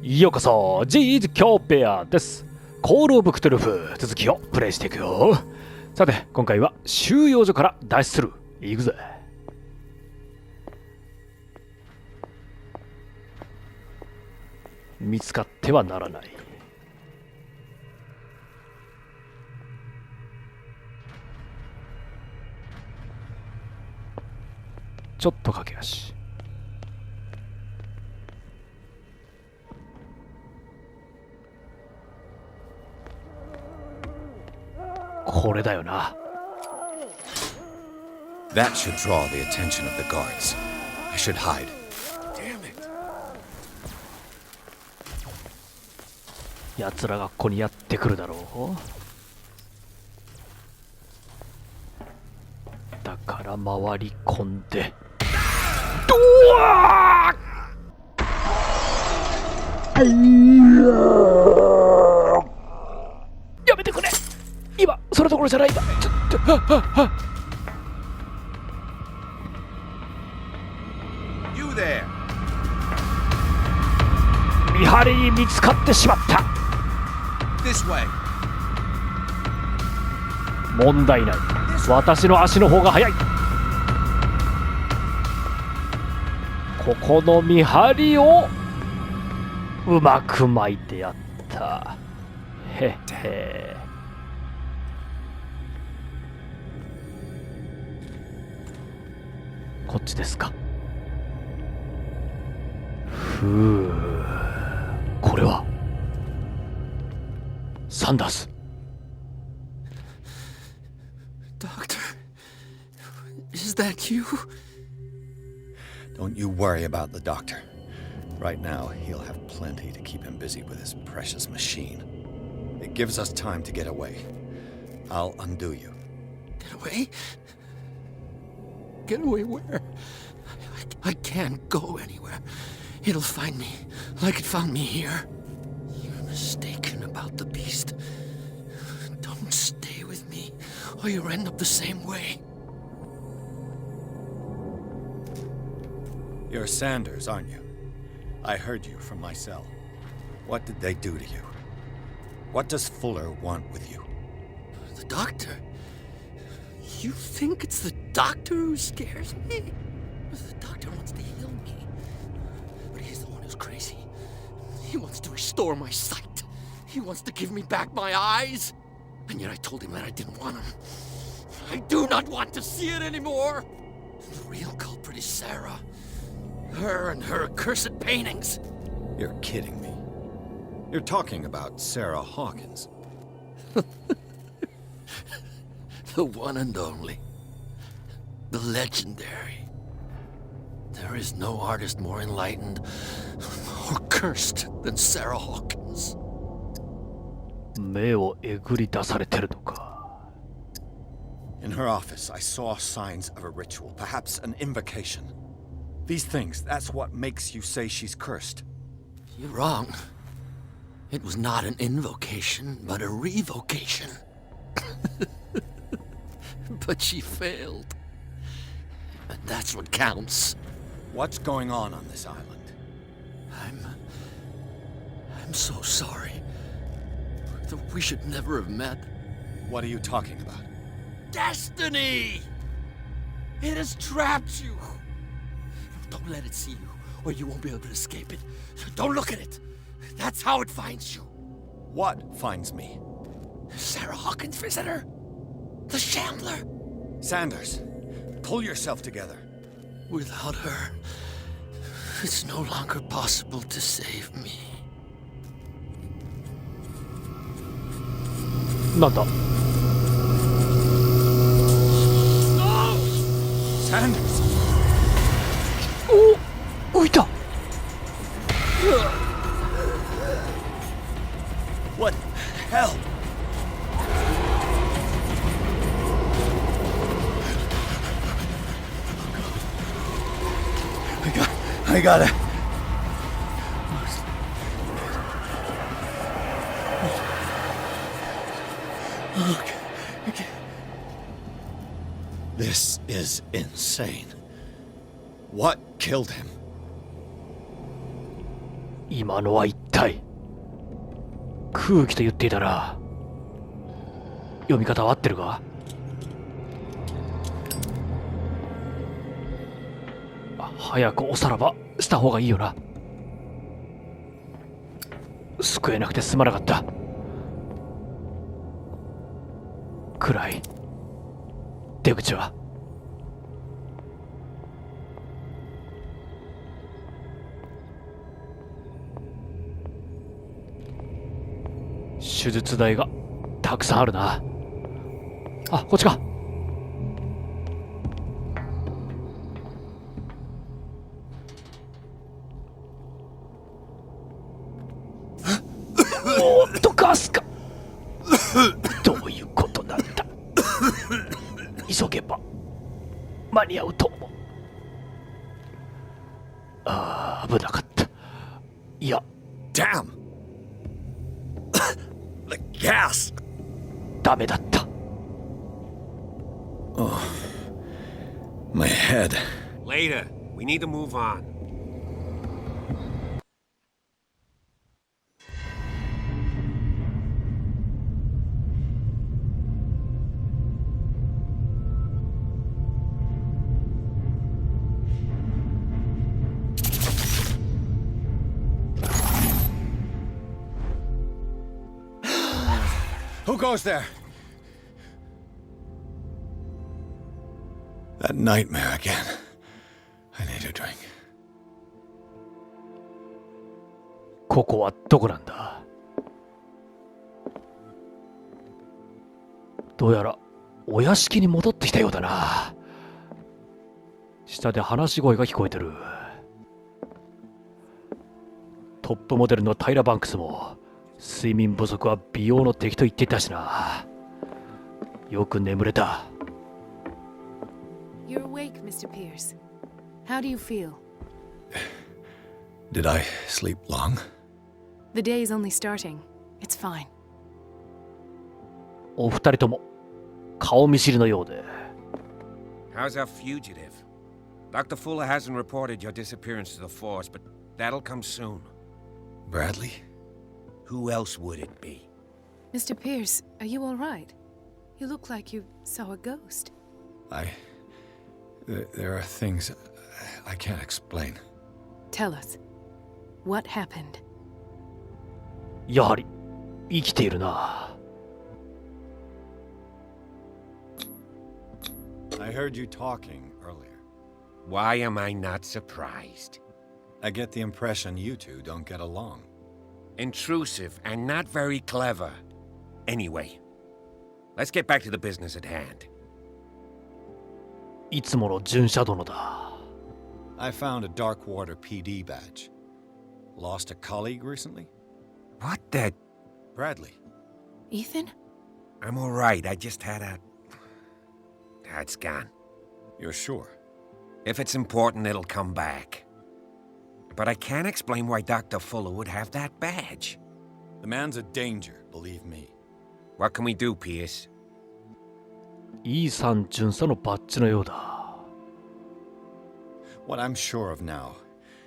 ようこそ、ジーズ京ペアです。コールオブクトゥルフ続きをプレイしていくよ。さて、今回は収容所から脱出する。行くぜ。見つかってはならない。ちょっと駆け足。これだよな。That should draw the attention of the guards. I should hide. Damn it. 奴らがここにやってくるだろう。だから回り込んで。ドワー！やめてくれ。今それどころじゃないんだ。You there. 見張りに見つかってしまった。 This way. 問題ない。私の足の方が速い。ここの見張りをうまく巻いてやった。へっへ。こっちですか。ふう、これはサンダース。Doctor, is that you? Don't you worry about the doctor. Right now, he'll have plenty to keep him busy with his precious machine. It gives us time to get away. I'll undo you. Get away? Get away where? I can't go anywhere. It'll find me like it found me here. You're mistaken about the beast. Don't stay with me, or you'll end up the same way. You're Sanders, aren't you? I heard you from my cell. What did they do to you? What does Fuller want with you? The doctor? You think it's the doctor who scares me? The doctor wants to heal me. But he's the one who's crazy. He wants to restore my sight. He wants to give me back my eyes. And yet I told him that I didn't want him. I do not want to see it anymore. The real culprit is Sarah. Her and her accursed paintings. You're kidding me. You're talking about Sarah Hawkins. The one and only. The legendary. There is no artist more enlightened or cursed than Sarah Hawkins. 目をえぐり出されてるのか。In her office, I saw signs of a ritual, perhaps an invocation. These things, that's what makes you say she's cursed. You're wrong. It was not an invocation, but a revocation. But she failed. And that's what counts. What's going on this island? I'm so sorry. We should never have met. What are you talking about? Destiny! It has trapped you. Don't let it see you, or you won't be able to escape it. Don't look at it. That's how it finds you. What finds me? Sarah Hawkins' visitor. The Shambler. Sanders, pull yourself together. Without her, it's no longer possible to save me. なんだ。Sanders! お、浮いた。What hell? I got it. Okay. This is insane. What killed him? 今のは一体空気と言っていたな。読み方は合ってるか？早くおさらばした方がいいよな。救えなくてすまなかった。暗い。出口は？手術台がたくさんあるな。あ、こっちか。おっとガスか。どういうことなんだ。急げば間に合うと思う。ああ、危なかった。いや、 Damn! The gas! ダメだった。 My head. Later. We need to move on. Who goes there? That nightmare again. I need a drink. ここはどこなんだ？どうやらお屋敷に戻ってきたようだな。下で話し声が聞こえてる。トップモデルのタイラ・バンクスも睡眠不足は美容の敵と言っていたしな。よく眠れた。 You're awake, Mr. Pierce. How do you feel? Did I sleep long? The day is only starting. It's fine. お二人とも顔見知りのようで。 How's our fugitive? Dr. Fuller hasn't reported your disappearance to the force, but that'll come soon. Bradley? Who else would it be? Mr. Pierce, are you all right? You look like you saw a ghost. There are things I can't explain. Tell us. What happened? やはり生きているな。 I heard you talking earlier. Why am I not surprised? I get the impression you two don't get along. Intrusive and not very clever. Anyway, let's get back to the business at hand. いつもの巡査殿だ。 I found a Darkwater PD badge. Lost a colleague recently? What the? Bradley. Ethan? I'm all right. I just had a... It's gone. You're sure? If it's important, it'll come back. But I can't explain why Dr. Fuller would have that badge. The man's a danger, believe me. What can we do, Pierce? イーサン巡査のバッジのようだ。 What I'm sure of now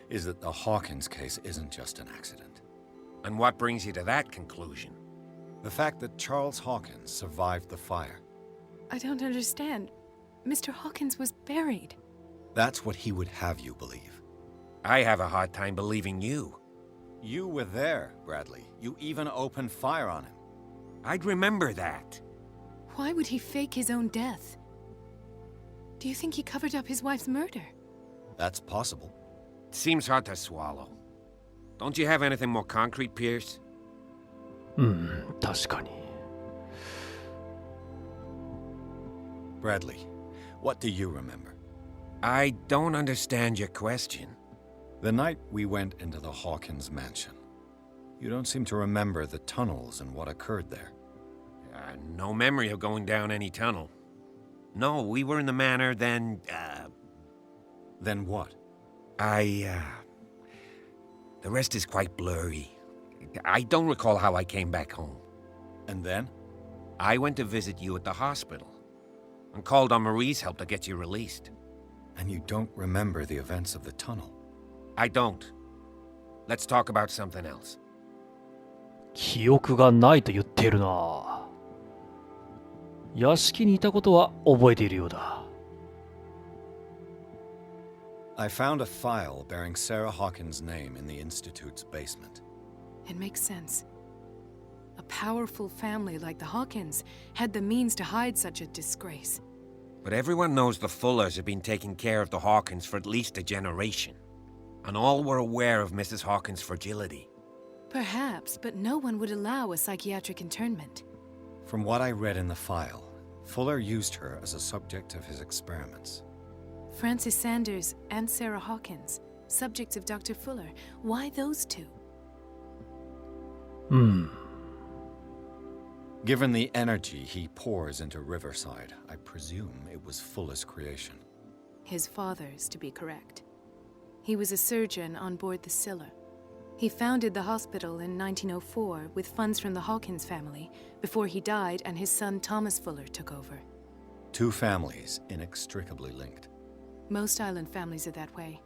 is that the Hawkins case isn't just an accident. And what brings you to that conclusion? The fact that Charles Hawkins survived the fire. I don't understand. Mr. Hawkins was buried. That's what he would have you believe. I have a hard time believing you. You were there, Bradley. You even opened fire on him. I'd remember that. Why would he fake his own death? Do you think he covered up his wife's murder? That's possible. Seems hard to swallow. Don't you have anything more concrete, Pierce? 確かに。 Bradley, what do you remember? I don't understand your question. The night we went into the Hawkins mansion. You don't seem to remember the tunnels and what occurred there. No memory of going down any tunnel. No, we were in the manor, then, Then what? The rest is quite blurry. I don't recall how I came back home. And then? I went to visit you at the hospital and called on Marie's help to get you released. And you don't remember the events of the tunnel? I don't. Let's talk about something else. 記憶がないと言っているな。屋敷にいたことは覚えているようだ。I found a file bearing Sarah Hawkins' name in the Institute's basement. It makes sense. A powerful family like the Hawkins had the means to hide such a disgrace. But everyone knows the Fullers have been taking care of the Hawkins for at least a generation. And all were aware of Mrs. Hawkins' fragility. Perhaps, but no one would allow a psychiatric internment. From what I read in the file, Fuller used her as a subject of his experiments. Francis Sanders and Sarah Hawkins, subjects of Dr. Fuller. Why those two? Given the energy he pours into Riverside, I presume it was Fuller's creation. His father's, to be correct. He was a surgeon on board the Scylla. He founded the hospital in 1904 with funds from the Hawkins family before he died and his son Thomas Fuller took over. Two families inextricably linked. Most island families are that way.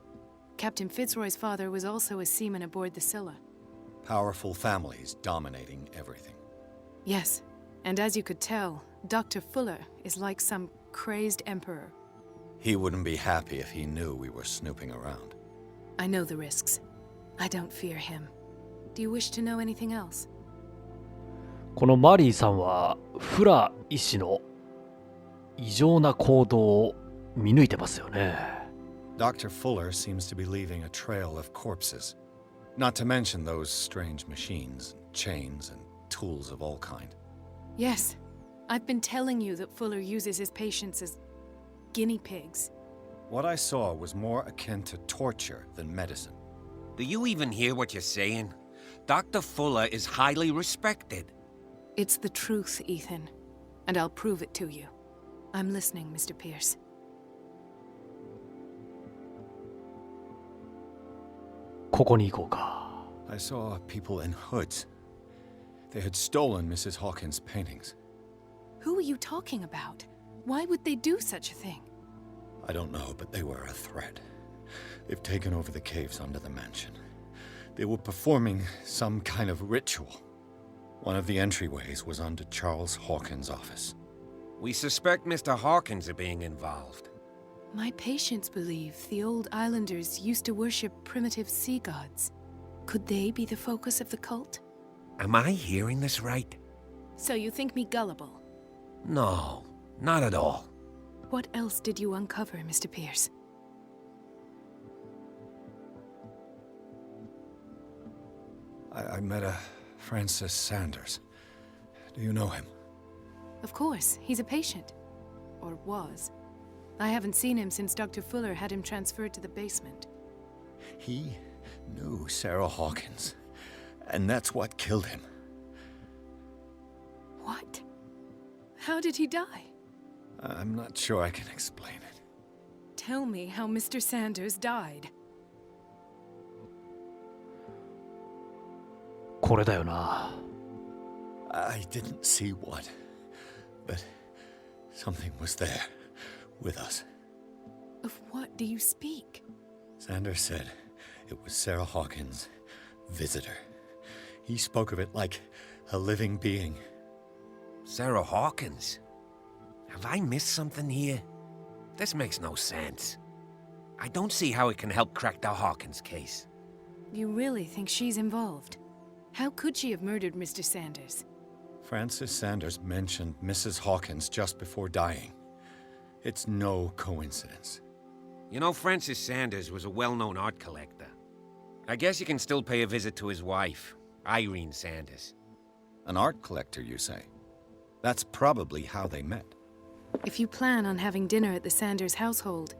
Captain Fitzroy's father was also a seaman aboard the Scylla. Powerful families dominating everything. Yes, and as you could tell, Dr. Fuller is like some crazed emperor. He wouldn't be happy if he knew we were snooping around. I know the risks. I don't fear him. Do you wish to know anything else? このマリーさんはフラ医師の異常な行動を見抜いてますよね。Dr. Fuller seems to be leaving a trail of corpses. Not to mention those strange machines, chains, and tools of all kind. Yes, I've been telling you that Fuller uses his patients as guinea pigs. What I saw was more akin to torture than medicine. Do you even hear what you're saying? Dr. Fuller is highly respected. It's the truth, Ethan, and I'll prove it to you. I'm listening, Mr. Pierce. ここに行こうか。I saw people in hoods. They had stolen Mrs. Hawkins' paintings. Who are you talking about? Why would they do such a thing? I don't know, but they were a threat. They've taken over the caves under the mansion. They were performing some kind of ritual. One of the entryways was under Charles Hawkins' office. We suspect Mr. Hawkins of being involved. My patients believe the old islanders used to worship primitive sea gods. Could they be the focus of the cult? Am I hearing this right? So you think me gullible? No, not at all. What else did you uncover, Mr. Pierce? I met a Francis Sanders. Do you know him? Of course, he's a patient. Or was. I haven't seen him since Dr. Fuller had him transferred to the basement. He knew Sarah Hawkins, and that's what killed him. What? How did he die? I'm not sure I can explain it. Tell me how Mr. Sanders died. これだよな。I didn't see what, but something was there with us. Of what do you speak? Sanders said it was Sarah Hawkins' visitor. He spoke of it like a living being. Sarah Hawkins? Have I missed something here? This makes no sense. I don't see how it can help crack the Hawkins case. You really think she's involved? How could she have murdered Mr. Sanders? Francis Sanders mentioned Mrs. Hawkins just before dying. It's no coincidence. You know, Francis Sanders was a well-known art collector. I guess you can still pay a visit to his wife, Irene Sanders. An art collector, you say? That's probably how they met. If you plan on having dinner at the Sanders household,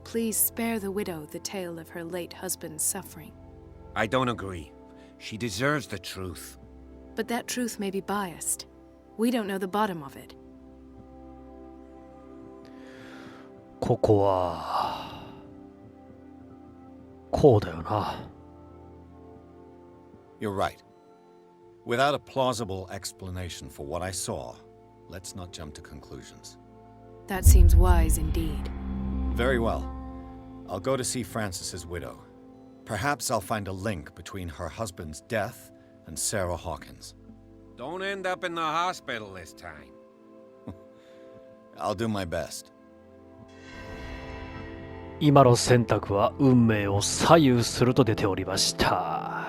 please spare the widow the tale of her late husband's suffering. I don't agree. She deserves the truth. But that truth may be biased. We don't know the bottom of it. ここはこうだよな。You're right. Without a plausible explanation for what I saw, let's not jump to conclusions. That seems wise indeed. Very well. I'll go to see Francis's widow. Perhaps I'll find a link between her husband's death and Sarah Hawkins. Don't end up in the hospital this time. I'll do my best. 今の選択は運命を左右すると出ておりました。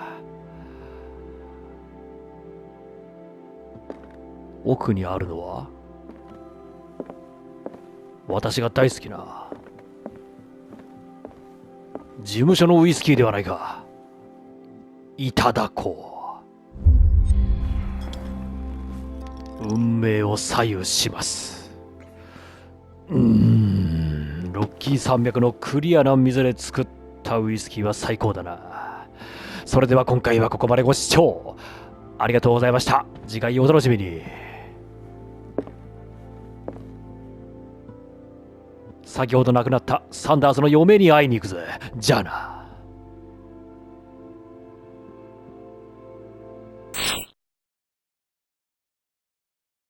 奥にあるのは私が大好きな事務所のウイスキーではないか。いただこう。運命を左右します。ロッキー山脈のクリアな水で作ったウイスキーは最高だな。それでは今回はここまでご視聴ありがとうございました。次回お楽しみに。先ほど亡くなったサンダースの嫁に会いに行くぜ。じゃあな。